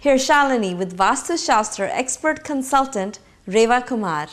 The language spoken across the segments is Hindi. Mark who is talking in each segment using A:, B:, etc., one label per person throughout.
A: Here's Shalini with Vastu Shastra expert consultant Reva Kumar.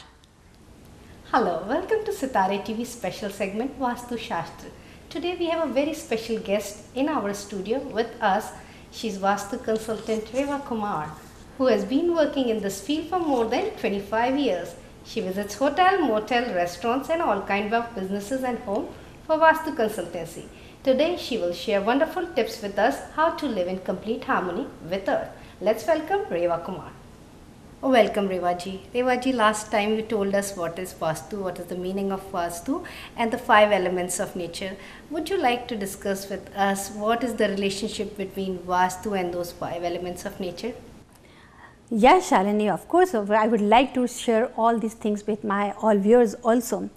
B: Hello, welcome to Sitare TV special segment Vastu Shastra. Today we have a very special guest in our studio with us. She's Vastu consultant Reva Kumar, who has been working in this field for more than 25 years. She visits hotel, motel, restaurants and all kinds of businesses and home for Vastu consultancy. Today she will share wonderful tips with us how to live in complete harmony with Earth. Let's welcome Reva Kumar. Oh, welcome Reva ji. Reva ji, last time you told us what is Vastu, what is the meaning of Vastu and the 5 elements of nature. Would you like to discuss with us what is the relationship between Vastu and those 5 elements of nature?
C: Yes, Shalini, of course. I would like to share all these things with my all viewers also,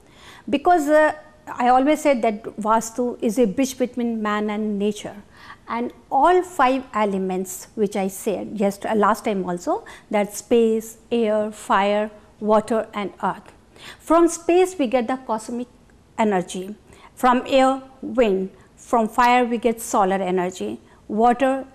C: because I always said that Vastu is a bridge between man and nature. And all 5 elements which I said just last time also, that space, air, fire, water and earth. From space we get the cosmic energy, from air wind, from fire we get solar energy, water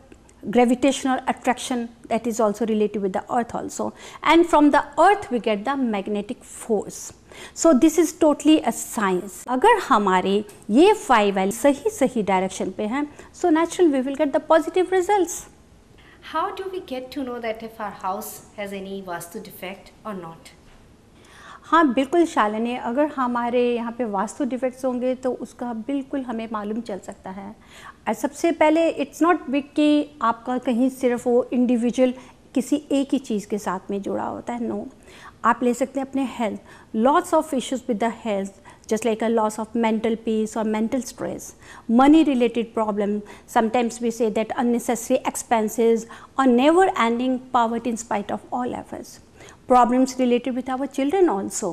C: gravitational attraction that is also related with the earth also, and from the earth we get the magnetic force. So this is totally a science. अगर हमारे ये 5 सही डायरेक्शन पे हैं, so naturally we will get the positive results.
B: How do we get to know that if our house has any Vastu defect or not?
C: हाँ बिल्कुल शालिनी, अगर हमारे यहाँ पे वास्तु डिफेक्ट्स होंगे तो उसका बिल्कुल हमें मालूम चल सकता है। सबसे पहले इट्स नॉट बिग कि आपका कहीं सिर्फ वो इंडिविजुअल किसी एक ही चीज़ के साथ में जुड़ा होता है, नो। आप ले सकते हैं अपने health, lots of issues with the health, just like a loss of mental peace or mental stress, money related problem. Sometimes we say that unnecessary expenses or never ending poverty in spite of all efforts. Problems related with our children also,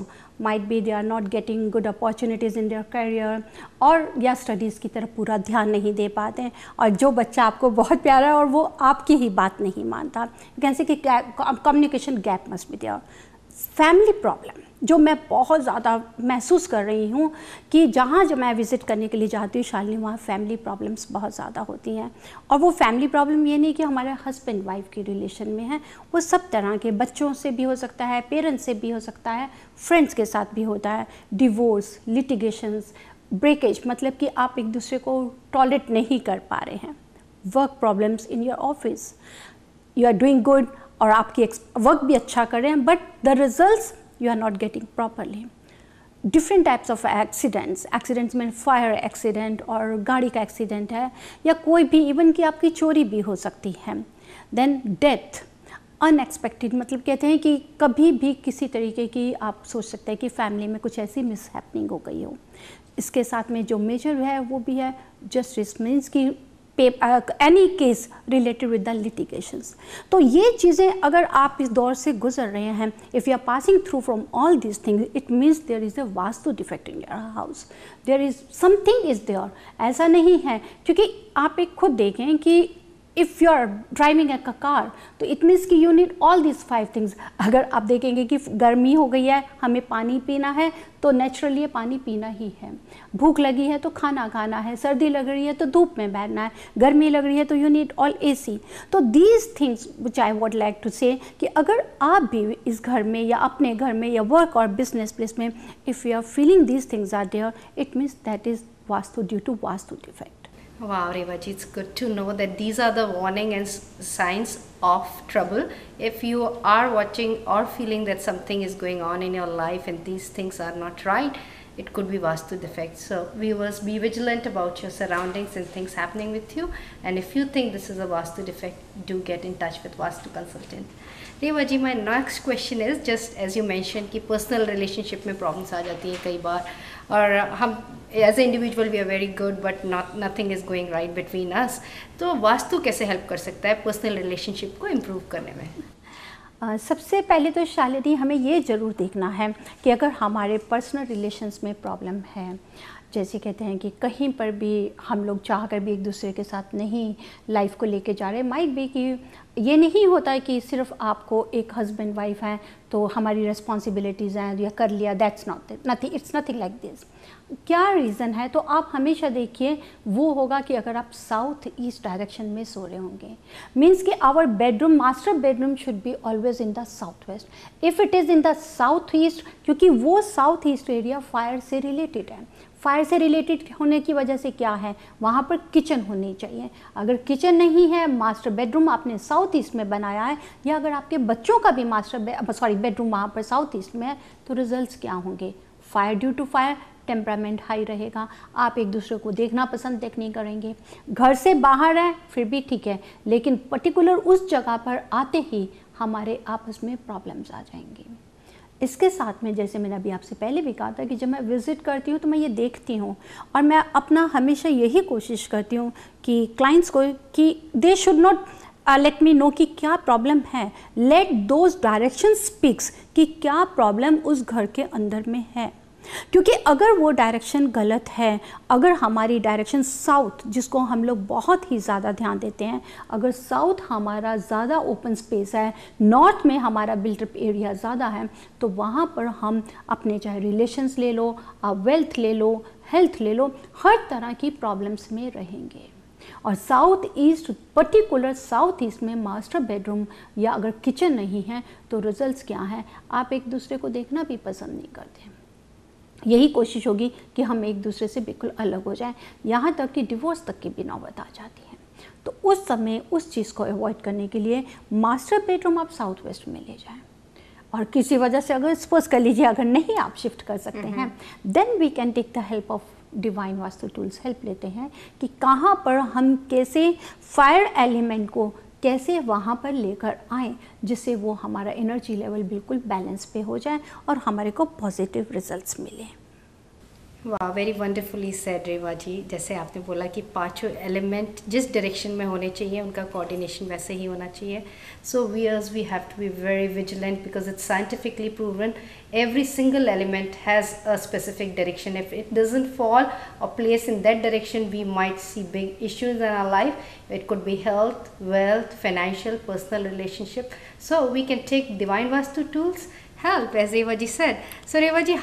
C: might be they are not getting good opportunities in their career, और या स्टडीज़ की तरफ पूरा ध्यान नहीं दे पाते हैं, और जो बच्चा आपको बहुत प्यारा है और वो आपकी ही बात नहीं मानता, कैसे कि communication gap must be there. Family problem जो मैं बहुत ज़्यादा महसूस कर रही हूँ कि जहाँ जब मैं विज़िट करने के लिए जाती हूँ शालिनी, वहाँ फैमिली प्रॉब्लम्स बहुत ज़्यादा होती हैं. और वो फैमिली प्रॉब्लम ये नहीं कि हमारे हस्बैंड वाइफ की रिलेशन में है, वो सब तरह के बच्चों से भी हो सकता है, पेरेंट्स से भी हो सकता है, फ्रेंड्स के साथ भी होता है. डिवोर्स, लिटिगेशंस, ब्रेकेज, मतलब कि आप एक दूसरे को टॉलरेट नहीं कर पा रहे हैं. Work problems in your office, you are doing good और आपकी वर्क भी अच्छा कर रहे हैं, but the results you are not getting properly. Different types of accidents में फायर एक्सीडेंट और गाड़ी का एक्सीडेंट है, या कोई भी इवन कि आपकी चोरी भी हो सकती है. देन डेथ अनएक्सपेक्टेड, मतलब कहते हैं कि कभी भी किसी तरीके की आप सोच सकते हैं कि फैमिली में कुछ ऐसी मिसहैपनिंग हो गई हो. इसके साथ में जो मेजर है वो भी है जस्टिस, मीन्स कि any case related with the litigations. तो ये चीज़ें अगर आप इस दौर से गुजर रहे हैं, if you are passing through from all this things, it means there is a vastu defect in your house, there is something is there. ऐसा नहीं है, क्योंकि आप एक खुद देखें कि if you are driving a car, तो इट मीन्स कि you need all this 5 things. अगर आप देखेंगे कि गर्मी हो गई है, हमें पानी पीना है, तो नेचुरली ये पानी पीना ही है. भूख लगी है तो खाना खाना है, सर्दी लग रही है तो धूप में बैठना है, गर्मी लग रही है तो यू नीड ऑल AC. तो these things which I would like to say कि अगर आप भी इस घर में या अपने घर में या वर्क और बिजनेस प्लेस में if you are feeling these things are there, it means that is vastu due to vastu defect.
B: Wow, Revaji, it's good to know that these are the warning and signs of trouble. If you are watching or feeling that something is going on in your life and these things are not right, it could be Vastu defect. So viewers, be vigilant about your surroundings and things happening with you. And if you think this is a Vastu defect, do get in touch with Vastu consultant. Revaji, my next question is, just as you mentioned कि personal relationship में problems आ जाती है कई बार, और हम as an individual we are very good but nothing is going right between us. तो वास्तु कैसे हेल्प कर सकता है पर्सनल रिलेशनशिप को इम्प्रूव करने में?
C: सबसे पहले तो शालिनी हमें ये ज़रूर देखना है कि अगर हमारे पर्सनल रिलेशंस में प्रॉब्लम है, जैसे कहते हैं कि कहीं पर भी हम लोग चाह कर भी एक दूसरे के साथ नहीं लाइफ को लेके जा रहे, माइट बी कि ये नहीं होता है कि सिर्फ आपको एक हस्बैंड वाइफ हैं तो हमारी रिस्पॉन्सिबिलिटीज़ हैं या कर लिया, that's nothing, it's nothing like this. क्या रीज़न है? तो आप हमेशा देखिए वो होगा कि अगर आप साउथ ईस्ट डायरेक्शन में सो रहे होंगे, मीन्स कि our bedroom, master bedroom should be always in the south west. If it is in the south east, क्योंकि वो साउथ ईस्ट एरिया फायर से रिलेटेड है, फायर से रिलेटेड होने की वजह से क्या है, वहाँ पर किचन होनी चाहिए। अगर किचन नहीं है, मास्टर बेडरूम आपने साउथ ईस्ट में बनाया है, या अगर आपके बच्चों का भी बेडरूम वहाँ पर साउथ ईस्ट में है, तो रिजल्ट्स क्या होंगे? Fire, due to fire temperament high रहेगा, आप एक दूसरे को देखना पसंद तक नहीं करेंगे। घर से बाहर है फिर भी ठीक है, लेकिन पर्टिकुलर उस जगह पर आते ही हमारे आपस में प्रॉब्लम्स आ जाएंगे। इसके साथ में जैसे मैंने अभी आपसे पहले भी कहा था कि जब मैं विज़िट करती हूँ तो मैं ये देखती हूँ, और मैं अपना हमेशा यही कोशिश करती हूँ कि क्लाइंट्स को कि they should not let me know कि क्या प्रॉब्लम है, लेट दोज डायरेक्शन स्पीक्स कि क्या प्रॉब्लम उस घर के अंदर में है। क्योंकि अगर वो डायरेक्शन गलत है, अगर हमारी डायरेक्शन साउथ, जिसको हम लोग बहुत ही ज़्यादा ध्यान देते हैं, अगर साउथ हमारा ज़्यादा ओपन स्पेस है, नॉर्थ में हमारा बिल्टअप एरिया ज़्यादा है, तो वहाँ पर हम अपने चाहे रिलेशंस ले लो, वेल्थ ले लो, हेल्थ ले लो, हर तरह की प्रॉब्लम्स में रहेंगे। और south east, particular south east में मास्टर बेडरूम या अगर किचन नहीं है तो रिजल्ट्स क्या हैं, आप एक दूसरे को देखना भी पसंद नहीं करते। यही कोशिश होगी कि हम एक दूसरे से बिल्कुल अलग हो जाएं, यहाँ तक कि डिवोर्स तक की भी नौबत आ जाती है। तो उस समय उस चीज़ को अवॉइड करने के लिए मास्टर बेडरूम आप साउथ वेस्ट में ले जाएं। और किसी वजह से अगर सपोज कर लीजिए अगर नहीं आप शिफ्ट कर सकते हैं, then we can take the help of divine vastu tools, help लेते हैं कि कहाँ पर हम कैसे फायर एलिमेंट को कैसे वहाँ पर लेकर आएँ जिससे वो हमारा एनर्जी लेवल बिल्कुल बैलेंस पे हो जाए और हमारे को पॉजिटिव रिजल्ट्स मिले।
B: वाह, वेरी वंडरफुली सेड रेवा जी। जैसे आपने बोला कि पांचों एलिमेंट जिस डायरेक्शन में होने चाहिए उनका कोऑर्डिनेशन वैसे ही होना चाहिए। So viewers, we have to be very vigilant because it's scientifically proven every single element has a specific direction. If it doesn't fall or place in that direction, we might see big issues in our life. It could be health, wealth, financial, personal relationship. So we can take Divine Vastu tools help, as Reva ji said. So Reva ji,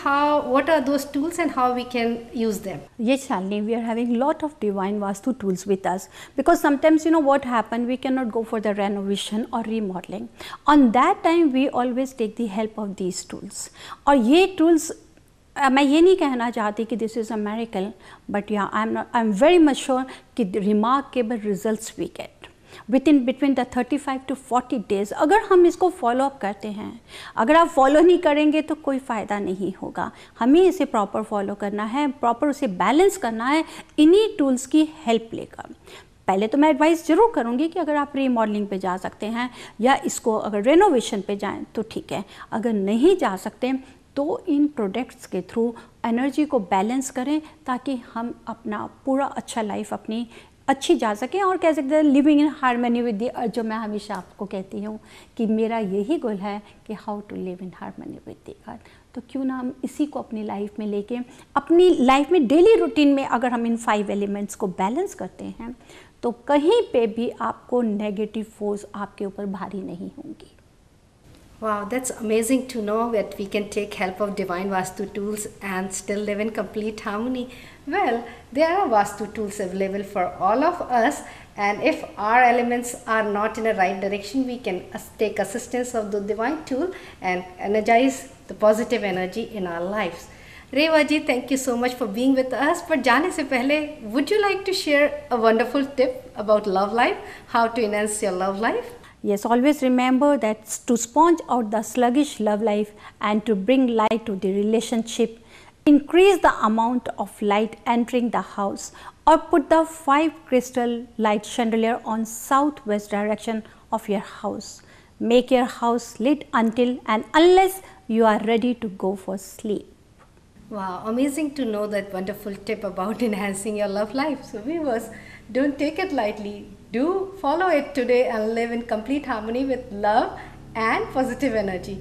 B: what are those tools and how we can use them?
C: Yes, Shalini, we are having lot of Divine Vastu tools with us because sometimes what happen, we cannot go for the renovation or remodeling. On that time we always take the help of these tools. और ये tools मैं ये नहीं कहना चाहती कि this is a miracle, but yeah I am very much sure कि remarkable results we get between the 35 to 40 days. अगर हम इसको फॉलो अप करते हैं, अगर आप फॉलो नहीं करेंगे तो कोई फ़ायदा नहीं होगा। हमें इसे प्रॉपर फॉलो करना है, प्रॉपर उसे बैलेंस करना है इन्हीं टूल्स की हेल्प लेकर। पहले तो मैं एडवाइस ज़रूर करूँगी कि अगर आप रीमॉडलिंग पे जा सकते हैं या इसको अगर रेनोवेशन पे जाएं तो ठीक है, अगर नहीं जा सकते तो इन प्रोडक्ट्स के थ्रू एनर्जी को बैलेंस करें ताकि हम अपना पूरा अच्छा लाइफ अपनी अच्छी जा सके और कह सकते हैं living in harmony with the अर्थ। जो मैं हमेशा आपको कहती हूँ कि मेरा यही गोल है कि how to live in harmony with the earth. तो क्यों ना हम इसी को अपनी लाइफ में लेके अपनी लाइफ में डेली रूटीन में अगर हम इन 5 एलिमेंट्स को बैलेंस करते हैं तो कहीं पे भी आपको नेगेटिव फोर्स आपके ऊपर भारी नहीं होंगी।
B: Wow, that's amazing to know that we can take help of Divine Vastu tools and still live in complete harmony. Well, there are Vastu tools available for all of us, and if our elements are not in the right direction, we can take assistance of the Divine tool and energize the positive energy in our lives. Reva ji, thank you so much for being with us. But जाने से पहले, would you like to share a wonderful tip about love life, how to enhance your love life?
C: Yes, always remember that to sponge out the sluggish love life and to bring light to the relationship, increase the amount of light entering the house or put the 5 crystal light chandelier on southwest direction of your house. Make your house lit until and unless you are ready to go for sleep.
B: Wow, amazing to know that wonderful tip about enhancing your love life. So viewers, don't take it lightly. Do follow it today and live in complete harmony with love and positive energy.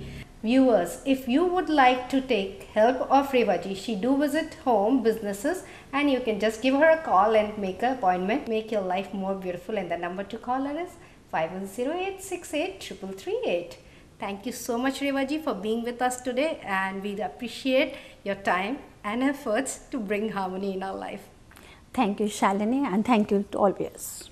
B: Viewers, if you would like to take help of Revaji, she do visit home businesses, and you can just give her a call and make an appointment. Make your life more beautiful, and the number to call her is 5108683338. Thank you so much, Revaji, for being with us today, and we appreciate your time and efforts to bring harmony in our life.
C: Thank you, Shalini, and thank you to all viewers.